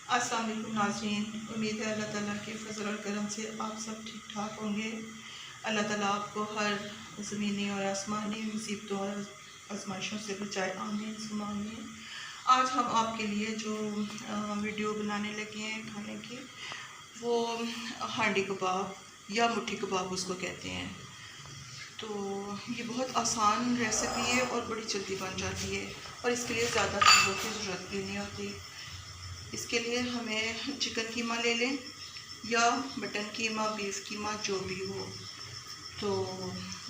अस्सलाम वालेकुम नाज़रीन, उम्मीद है अल्लाह ताला के फ़ज़ल और करम से आप सब ठीक ठाक होंगे। अल्लाह ताला आपको हर ज़मीनी और आसमानी मुसीबतों और आजमाइशों से बचाए, आमीन सुम्मा आमीन। आज हम आपके लिए जो वीडियो बनाने लगे हैं खाने की, वो हांडी कबाब या मुट्ठी कबाब उसको कहते हैं। तो ये बहुत आसान रेसिपी है और बड़ी जल्दी बन जाती है और इसके लिए ज़्यादा चीज़ों की ज़रूरत भी नहीं होती। इसके लिए हमें चिकन कीमा ले लें या मटन कीमा, बीफ कीमा, जो भी हो। तो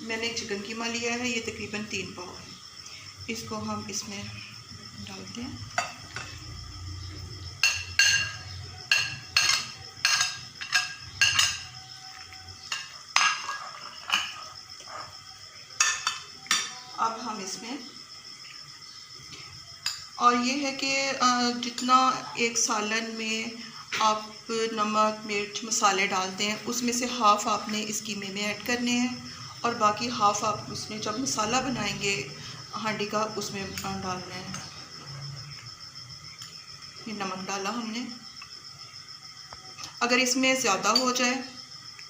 मैंने चिकन कीमा लिया है, ये तकरीबन 3 पाव है। इसको हम इसमें डालते हैं। अब हम इसमें, और ये है कि जितना एक सालन में आप नमक, मिर्च, मसाले डालते हैं, उसमें से हाफ़ आपने इस कीमे में ऐड करने हैं और बाकी हाफ़ आप उसमें जब मसाला बनाएंगे हांडी का उसमें डालना है। ये नमक डाला हमने। अगर इसमें ज़्यादा हो जाए,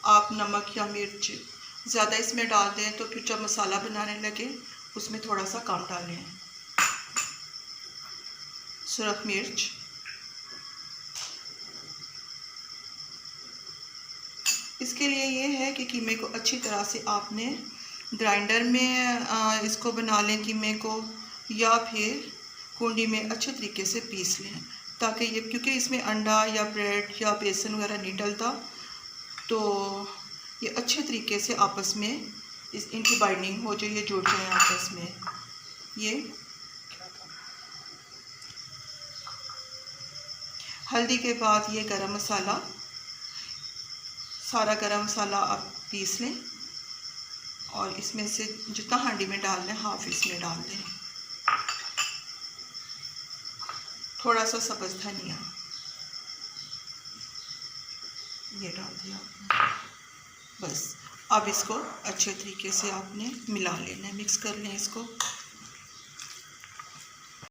आप नमक या मिर्च ज़्यादा इसमें डाल दें, तो फिर जब मसाला बनाने लगे उसमें थोड़ा सा कम डालें। सुरख मिर्च, इसके लिए ये है कि कीमे को अच्छी तरह से आपने ग्राइंडर में इसको बना लें कीमे को, या फिर कूंडी में अच्छे तरीके से पीस लें, ताकि ये, क्योंकि इसमें अंडा या ब्रेड या बेसन वगैरह नहीं डलता, तो ये अच्छे तरीके से आपस में इनकी बाइंडिंग हो जाए, ये जुड़ जाए आपस में। ये हल्दी के बाद ये गरम मसाला, सारा गरम मसाला आप पीस लें और इसमें से जितना हांडी में डालना है हाफ इसमें डाल दें। थोड़ा सा सब्ज़ धनिया ये डाल दिया आपने। बस अब इसको अच्छे तरीके से आपने मिला लेना है, मिक्स कर लें इसको।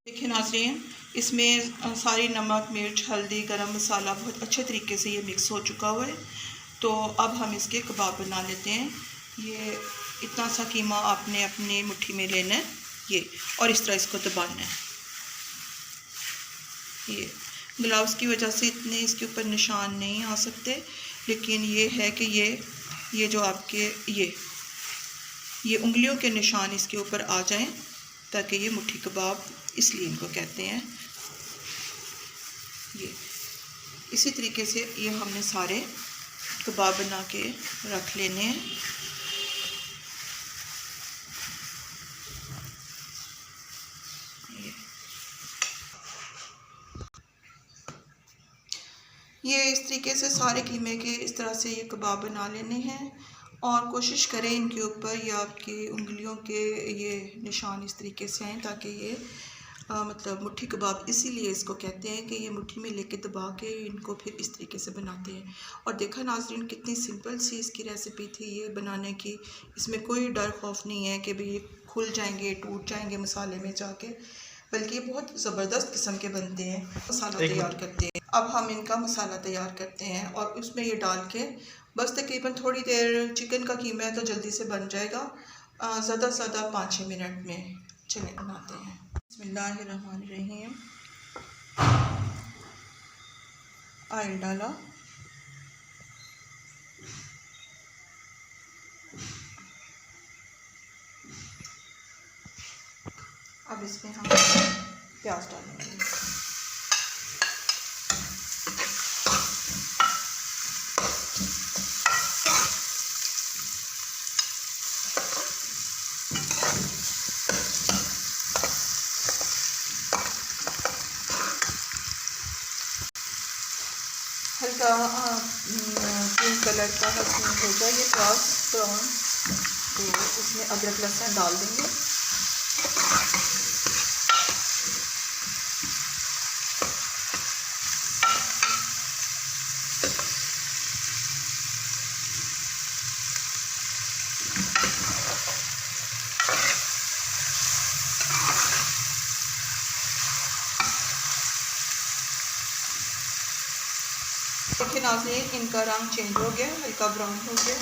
देखिए नाज़रीन, इसमें सारी नमक, मिर्च, हल्दी, गरम मसाला बहुत अच्छे तरीके से ये मिक्स हो चुका हुआ है। तो अब हम इसके कबाब बना लेते हैं। ये इतना सा कीमा आपने अपनी मुट्ठी में लेना है ये, और इस तरह इसको दबाना है। ये ग्लव्स की वजह से इतने इसके ऊपर निशान नहीं आ सकते, लेकिन ये है कि ये जो आपके ये उंगलियों के निशान इसके ऊपर आ जाएं, ताकि ये मुट्ठी कबाब इसलिए इनको कहते हैं। ये इसी तरीके से ये हमने सारे कबाब बना के रख लेने हैं। ये इस तरीके से सारे कीमे के इस तरह से ये कबाब बना लेने हैं, और कोशिश करें इनके ऊपर या आपकी उंगलियों के ये निशान इस तरीके से आएँ, ताकि ये मतलब मुट्ठी कबाब इसीलिए इसको कहते हैं कि ये मुट्ठी में लेके दबा के इनको फिर इस तरीके से बनाते हैं। और देखा नाज़रीन, कितनी सिंपल सी इसकी रेसिपी थी ये बनाने की। इसमें कोई डर खौफ नहीं है कि भाई ये खुल जाएंगे, टूट जाएंगे मसाले में जाके, बल्कि ये बहुत ज़बरदस्त किस्म के बनते हैं। मसाला तैयार करते हैं। अब हम इनका मसाला तैयार करते हैं और उसमें ये डाल के बस तकरीबन थोड़ी देर, चिकन का कीमा है तो जल्दी से बन जाएगा, ज़्यादा से ज़्यादा 5-6 मिनट में। चलिए बनाते हैं। बिस्मिल्लाहिर्रहमानिर्रहीम। ऑयल डाला, अब इसमें हम प्याज डालेंगे। हल्का पिंक कलर का हो जाए ये प्याज ब्राउन, तो उसमें अदरक लहसुन डाल देंगे। नाज़रीन, इनका रंग चेंज हो गया, हल्का ब्राउन हो गया।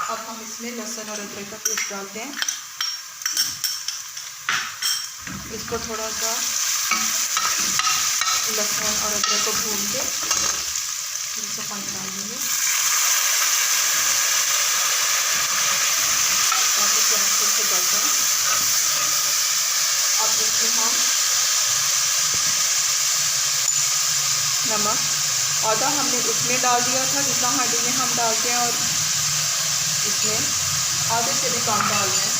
अब हम इसमें लहसुन और अदरक का पेस्ट डालते हैं। इसको थोड़ा सा लहसुन और अदरक को भून के थोड़ा सा पानी डाल देंगे ताकि प्याज थोड़ा सा गल जाए। अब इसमें हम नमक आधा हमने उसमें डाल दिया था जितना हांडी में हम डालते हैं, और इसमें आधे से भी कम डाल दें।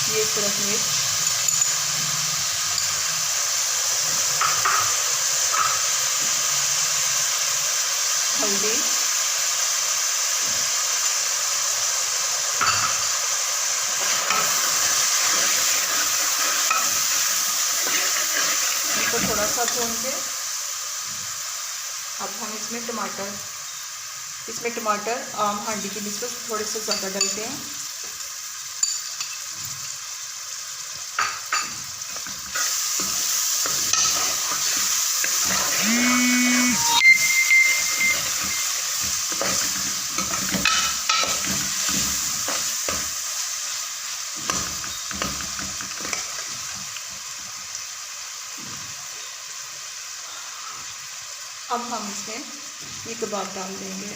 ये सिर्फ मिर्च, हल्दी, इनको थोड़ा सा भून के अब हम इसमें टमाटर आम हांडी की निस्बत थोड़े से ज़्यादा डालते हैं। अब हम इसमें ये कबाब डाल देंगे।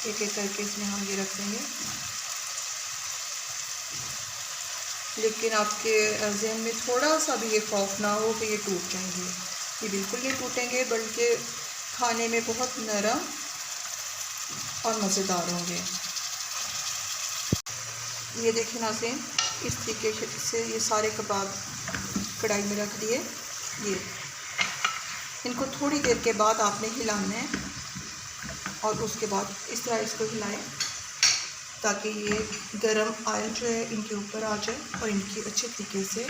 एक एक करके इसमें हम ये रख देंगे, लेकिन आपके जहन में थोड़ा सा भी ये खौफ ना हो कि ये टूट जाएंगे। ये बिल्कुल नहीं टूटेंगे, बल्कि खाने में बहुत नरम और मज़ेदार होंगे। ये देखिए नाज़रीन, इस तरीके से ये सारे कबाब कढ़ाई में रख दिए। ये इनको थोड़ी देर के बाद आपने हिलाना है, और उसके बाद इस तरह इसको हिलाएं ताकि ये गरम ऑयल जो है इनके ऊपर आ जाए और इनकी अच्छे तरीके से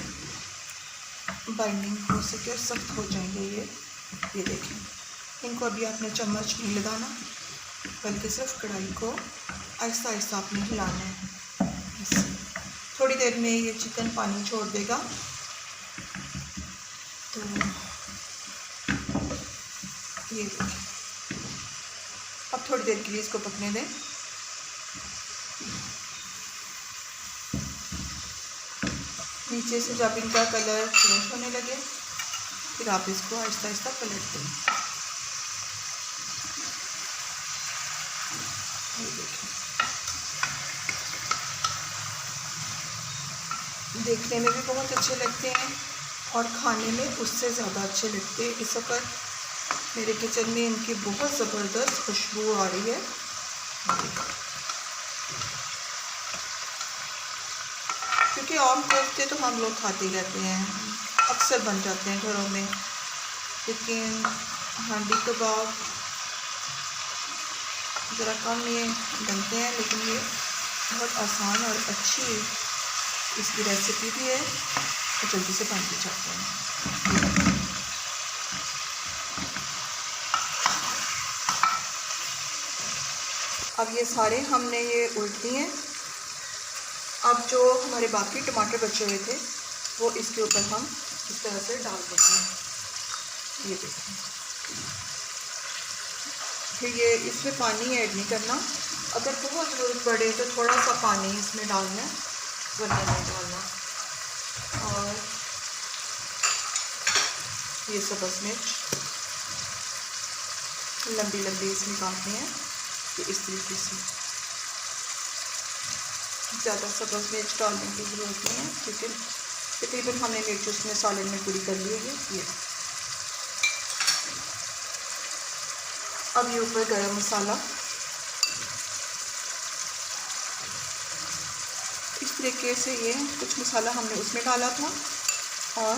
बाइंडिंग हो सके और सख्त हो जाएंगे ये देखें। इनको अभी आपने चम्मच नहीं लगाना, बल्कि सिर्फ कढ़ाई को आहिस्ता आहिस्ता आपने हिलाना है। थोड़ी देर में ये चिकन पानी छोड़ देगा, तो ये देखें। अब थोड़ी देर के लिए इसको पकने दें। नीचे से जब इनका कलर चेंज होने लगे, फिर आप इसको आहिस्ता आहिस्ता पलट दें। ये देखें, देखने में भी बहुत अच्छे लगते हैं और खाने में उससे ज़्यादा अच्छे लगते हैं। इस वक्त मेरे किचन में इनकी बहुत ज़बरदस्त खुशबू आ रही है। क्योंकि आम कोफ्ते तो हम लोग खाते ही रहते हैं, अक्सर बन जाते हैं घरों में, लेकिन हांडी कबाब ज़रा कम ये बनते हैं, लेकिन ये बहुत आसान और अच्छी इसकी रेसिपी भी है और जल्दी से बन भी जाते हैं। अब ये सारे हमने ये उल्ट दिए। अब जो हमारे बाकी टमाटर बचे हुए थे वो इसके ऊपर हम इस तरह से डाल देते हैं। ये देखिए, फिर ये इसमें पानी ऐड नहीं करना, अगर बहुत ज़रूरत पड़े तो थोड़ा सा पानी इसमें डालना है, वरना नहीं डालना। और ये सब्ज़ मिर्च लंबी लंबी इसमें काटनी है, तो इस तरीके से। ज़्यादा सब्ज़ मिर्च डालने की ज़रूरत नहीं है, क्योंकि तकरीबन हमने मिर्च उसमें सालन में पूरी कर ली है। ये अब ये ऊपर गरम मसाला इस तरीके से, ये कुछ मसाला हमने उसमें डाला था, और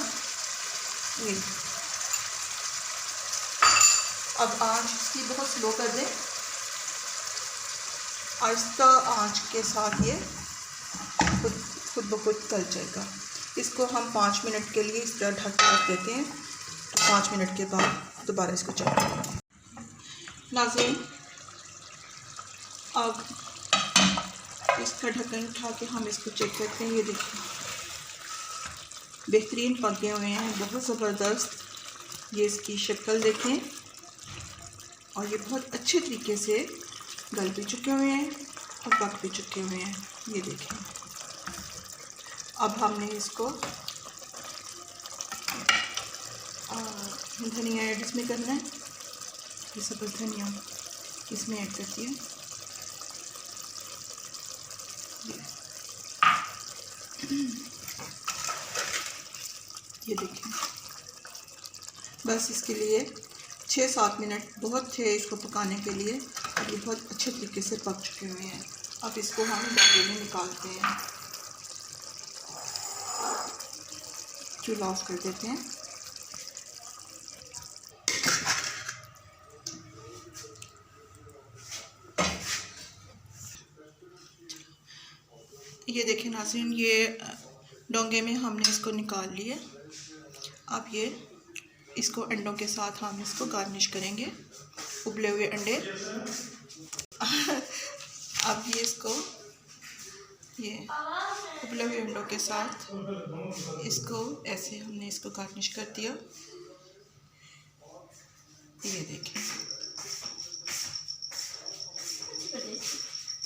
ये अब आंच इसकी बहुत स्लो कर दें। आहिस्ता आंच के साथ ये खुद ब खुद गल जाएगा। इसको हम 5 मिनट के लिए इस तरह ढक के रख देते हैं, तो 5 मिनट के बाद दोबारा इसको चेक करेंगे। नाज़रीन, अब इसका ढक्कन उठा के हम इसको चेक करते हैं। ये देखिए बेहतरीन पके हुए हैं, बहुत ज़बरदस्त। ये इसकी शक्ल देखें और ये बहुत अच्छे तरीके से गल भी चुके हुए हैं और पक भी चुके हुए हैं। ये देखें। अब हमने इसको धनिया ऐड इसमें करना है। ये सब्ज़ धनिया इसमें ऐड करती है। ये देखें, बस इसके लिए 6-7 मिनट बहुत थे इसको पकाने के लिए और ये बहुत अच्छे तरीके से पक चुके हुए हैं। अब इसको हम डब्बे में निकालते हैं, चूल्हा ऑफ कर देते हैं। ये देखें नाज़रीन, ये डोंगे में हमने इसको निकाल लिया। अब ये इसको अंडों के साथ हम इसको गार्निश करेंगे, उबले हुए अंडे। अब ये इसको ये उबले हुए अंडों के साथ इसको ऐसे हमने इसको गार्निश कर दिया। ये देखें,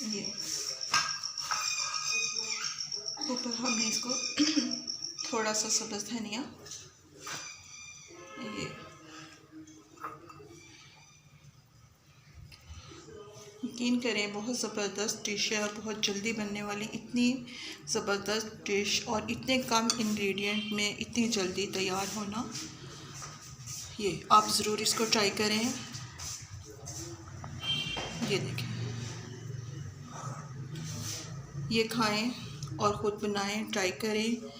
ये ऊपर हमने इसको थोड़ा सा सब्ज़ धनिया, ये यकीन करें बहुत ज़बरदस्त डिश है और बहुत जल्दी बनने वाली। इतनी ज़बरदस्त डिश और इतने कम इंग्रेडिएंट में इतनी जल्दी तैयार होना, ये आप ज़रूर इसको ट्राई करें। ये देखें, ये खाएं और ख़ुद बनाएं, ट्राई करें।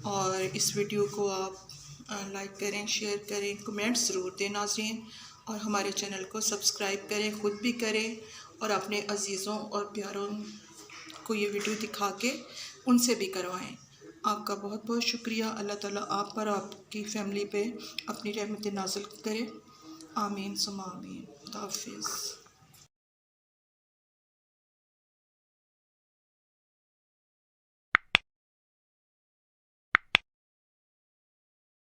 और इस वीडियो को आप लाइक करें, शेयर करें, कमेंट ज़रूर दें नाज़रीन। और हमारे चैनल को सब्सक्राइब करें, ख़ुद भी करें और अपने अज़ीज़ों और प्यारों को ये वीडियो दिखा के उनसे भी करवाएं। आपका बहुत बहुत शुक्रिया। अल्लाह ताला आप पर, आपकी फ़ैमिली पे अपनी रहमत नाज़िल करे। आमीन सुम्मा आमीन। खुदा हाफ़िज़।